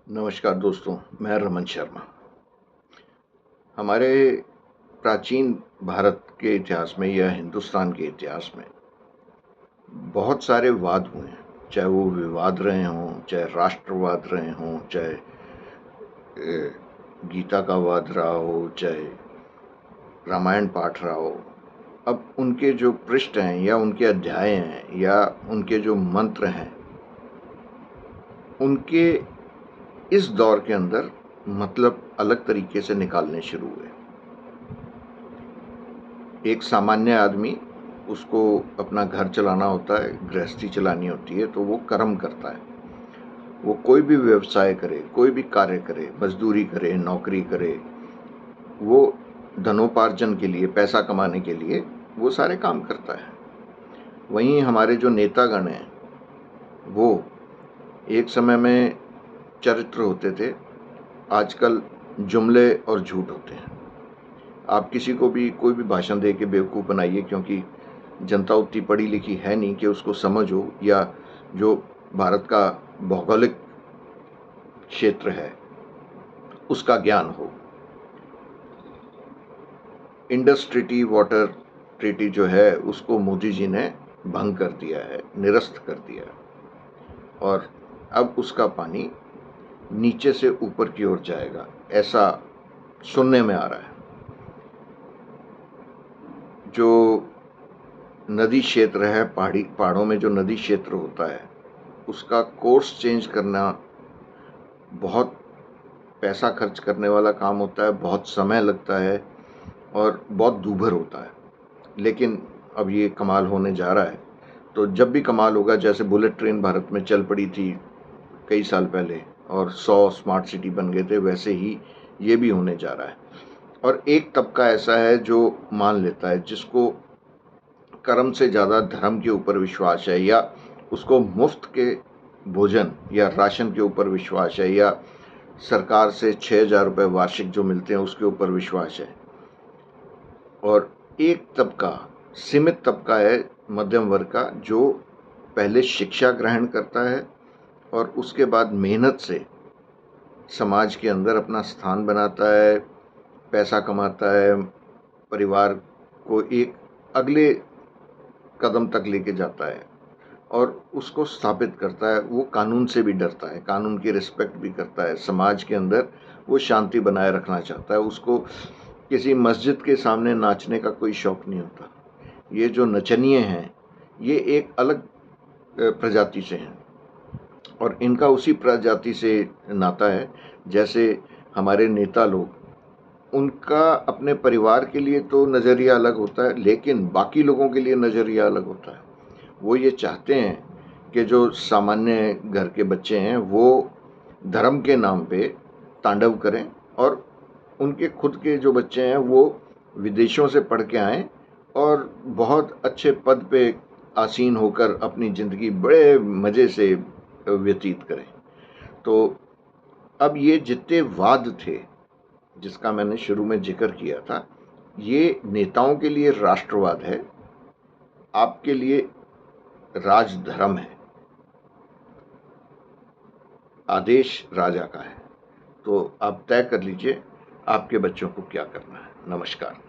नमस्कार दोस्तों, मैं रमन शर्मा। हमारे प्राचीन भारत के इतिहास में या हिंदुस्तान के इतिहास में बहुत सारे वाद हुए हैं, चाहे वो विवाद रहे हों, चाहे राष्ट्रवाद रहे हों, चाहे गीता का वाद रहा हो, चाहे रामायण पाठ रहा हो। अब उनके जो पृष्ठ हैं या उनके अध्याय हैं या उनके जो मंत्र हैं, उनके इस दौर के अंदर मतलब अलग तरीके से निकालने शुरू हुए। एक सामान्य आदमी, उसको अपना घर चलाना होता है, गृहस्थी चलानी होती है, तो वो कर्म करता है। वो कोई भी व्यवसाय करे, कोई भी कार्य करे, मजदूरी करे, नौकरी करे, वो धनोपार्जन के लिए, पैसा कमाने के लिए वो सारे काम करता है। वहीं हमारे जो नेतागण हैं, वो एक समय में चरित्र होते थे, आजकल जुमले और झूठ होते हैं। आप किसी को भी कोई भी भाषण दे के बेवकूफ़ बनाइए, क्योंकि जनता उतनी पढ़ी लिखी है नहीं कि उसको समझ हो, या जो भारत का भौगोलिक क्षेत्र है उसका ज्ञान हो। इंडस ट्रीटी, वाटर ट्रीटी जो है, उसको मोदी जी ने भंग कर दिया है, निरस्त कर दिया है, और अब उसका पानी नीचे से ऊपर की ओर जाएगा, ऐसा सुनने में आ रहा है। जो नदी क्षेत्र है, पहाड़ों में जो नदी क्षेत्र होता है, उसका कोर्स चेंज करना बहुत पैसा खर्च करने वाला काम होता है, बहुत समय लगता है और बहुत दूभर होता है। लेकिन अब ये कमाल होने जा रहा है। तो जब भी कमाल होगा, जैसे बुलेट ट्रेन भारत में चल पड़ी थी कई साल पहले और 100 स्मार्ट सिटी बन गए थे, वैसे ही ये भी होने जा रहा है। और एक तबका ऐसा है जो मान लेता है, जिसको कर्म से ज़्यादा धर्म के ऊपर विश्वास है, या उसको मुफ्त के भोजन या राशन के ऊपर विश्वास है, या सरकार से 6,000 रुपये वार्षिक जो मिलते हैं उसके ऊपर विश्वास है। और एक तबका, सीमित तबका है मध्यम वर्ग का, जो पहले शिक्षा ग्रहण करता है और उसके बाद मेहनत से समाज के अंदर अपना स्थान बनाता है, पैसा कमाता है, परिवार को एक अगले कदम तक लेके जाता है और उसको स्थापित करता है। वो कानून से भी डरता है, कानून की रिस्पेक्ट भी करता है, समाज के अंदर वो शांति बनाए रखना चाहता है। उसको किसी मस्जिद के सामने नाचने का कोई शौक नहीं होता। ये जो नचनिए हैं, ये एक अलग प्रजाति से हैं और इनका उसी प्रजाति से नाता है। जैसे हमारे नेता लोग, उनका अपने परिवार के लिए तो नज़रिया अलग होता है, लेकिन बाकी लोगों के लिए नज़रिया अलग होता है। वो ये चाहते हैं कि जो सामान्य घर के बच्चे हैं वो धर्म के नाम पे तांडव करें, और उनके खुद के जो बच्चे हैं वो विदेशों से पढ़ के आएँ और बहुत अच्छे पद पे आसीन होकर अपनी ज़िंदगी बड़े मज़े से व्यतीत करें। तो अब ये जितने वाद थे, जिसका मैंने शुरू में जिक्र किया था, ये नेताओं के लिए राष्ट्रवाद है, आपके लिए राजधर्म है, आदेश राजा का है। तो आप तय कर लीजिए आपके बच्चों को क्या करना है। नमस्कार।